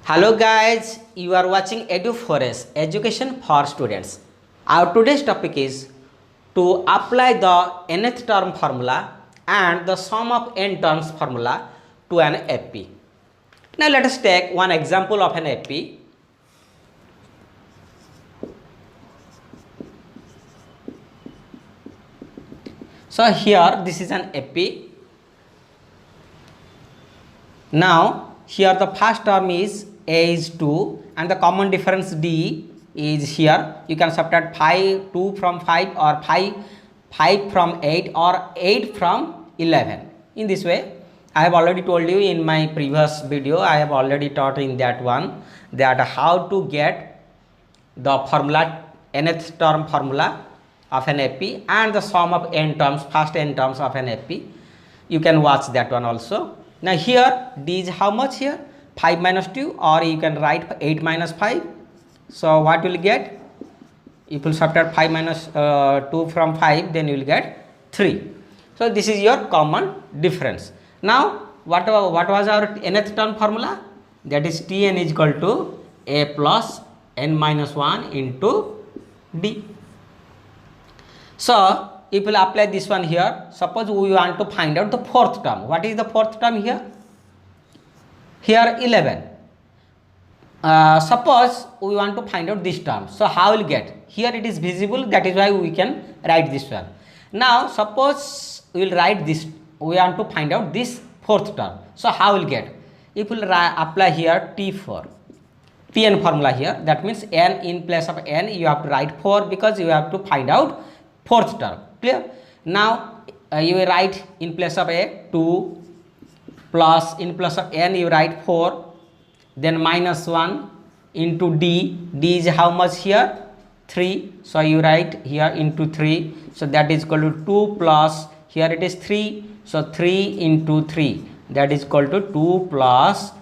Hello guys, you are watching EduForest Education for Students. Our today's topic is to apply the nth term formula and the sum of n terms formula to an AP. Now let us take one example of an AP. So here this is an AP. Now here the first term is a is 2 and the common difference d is here. You can subtract 2 from 5 or 5 from 8 or 8 from 11. In this way, I have already told you in my previous video, I have already taught in that one that how to get the formula, nth term formula of an AP and the sum of n terms, first n terms of an AP. You can watch that one also. Now here d is how much here? 5 minus 2, or you can write 8 minus 5. So what will you get? If you subtract 5 minus 2 from 5, then you will get 3. So this is your common difference. Now what was our nth term formula? That is Tn is equal to a plus n minus 1 into d. So if we apply this one here, suppose we want to find out the fourth term. What is the fourth term here? Here 11. Suppose we want to find out this term. So how will get? Here it is visible, that is why we can write this one. Now suppose we will write this, we want to find out this fourth term. So how will get? If we will apply here T4, Tn formula here, that means n in place of n you have to write 4 because you have to find out fourth term. Clear? Now you will write in place of a 2 plus in place of n you write 4, then minus 1 into d. D is how much here? 3. So you write here into 3. So that is equal to 2 plus here it is 3. So 3 into 3, that is equal to 2 plus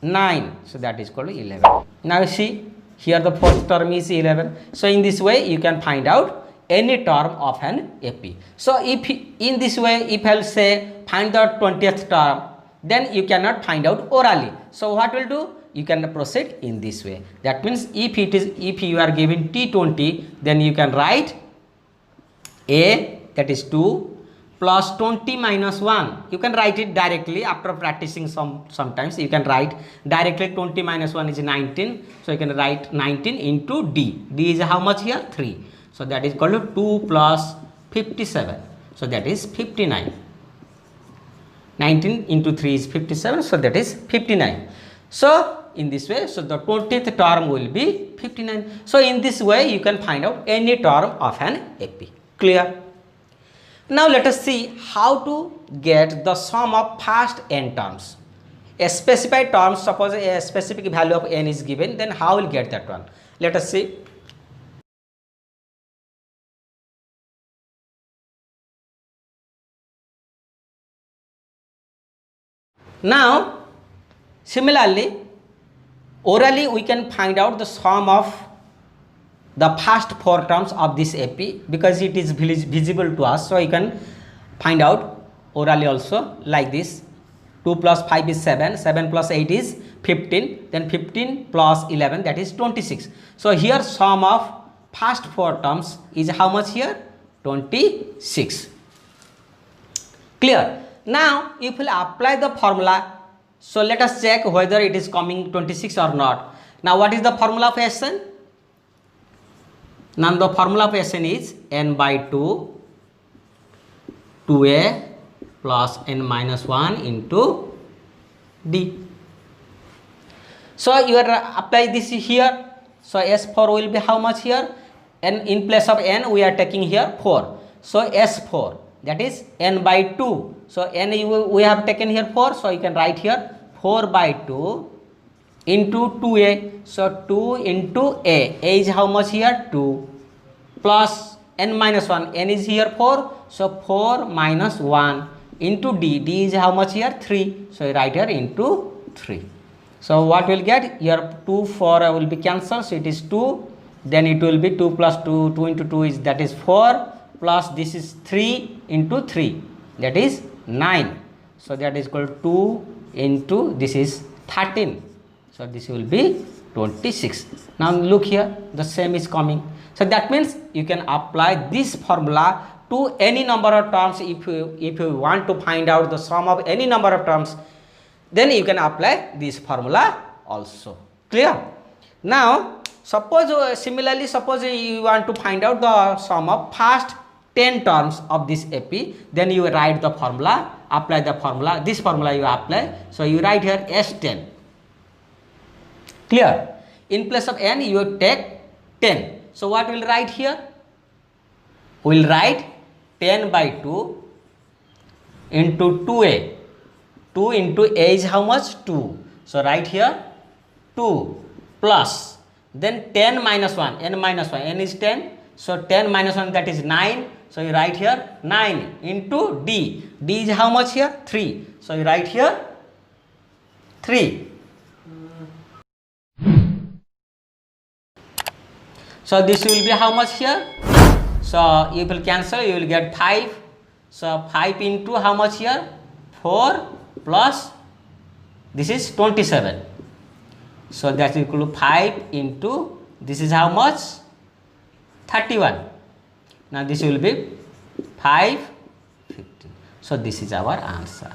9. So that is equal to 11. Now you see here the fourth term is 11. So in this way you can find out any term of an AP. So if in this way, if I'll say find the 20th term, then you cannot find out orally. So what will do? You can proceed in this way. That means if you are given T20, then you can write a, that is 2 plus 20 minus 1. You can write it directly after practicing sometimes. You can write directly 20 minus 1 is 19. So you can write 19 into d. D is how much here? 3. So that is equal to 2 plus 57. So that is 59. 19 into 3 is 57. So that is 59. So in this way, so the 20th term will be 59. So in this way, you can find out any term of an AP. Clear? Now let us see how to get the sum of first n terms. A specified term, suppose a specific value of n is given, then how will get that one? Let us see. Now similarly, orally we can find out the sum of the first 4 terms of this AP because it is visible to us. So you can find out orally also like this. 2 plus 5 is 7, 7 plus 8 is 15, then 15 plus 11, that is 26. So here sum of first 4 terms is how much here? 26. Clear? Now if we apply the formula, so let us check whether it is coming 26 or not. Now what is the formula of Sn? Now the formula of Sn is n by 2, 2a plus n minus 1 into d. So you are apply this here. So S4 will be how much here? N in place of n we are taking here 4. So S4, that is n by 2. So n we have taken here 4. So you can write here 4 by 2 into 2a. So 2 into a. A is how much here? 2 plus n minus 1. N is here 4. So 4 minus 1 into d. D is how much here? 3. So you write here into 3. So what will get? Here 2, 4 will be cancelled. So it is 2. Then it will be 2 plus 2. 2 into 2 is, that is 4. Plus this is 3 into 3. That is 9. So that is equal to 2 into this is 13. So this will be 26. Now look here, the same is coming. So that means you can apply this formula to any number of terms. If you want to find out the sum of any number of terms, then you can apply this formula also. Clear? Now suppose similarly, suppose you want to find out the sum of first 10 terms of this AP, then you write the formula, apply the formula, this formula you apply. So you write here S10. Clear? In place of n you take 10. So what will write here? We will write 10 by 2 into 2a. 2 into a is how much? 2. So write here 2 plus, then 10 minus 1, n minus 1, n is 10. So 10 minus 1, that is 9. So you write here 9 into d. D is how much here? 3. So you write here 3. So this will be how much here? So you will cancel, you will get 5. So 5 into how much here? 4 plus, this is 27. So that is equal to 5 into, this is how much? 31. Now this will be 5, 15. So this is our answer.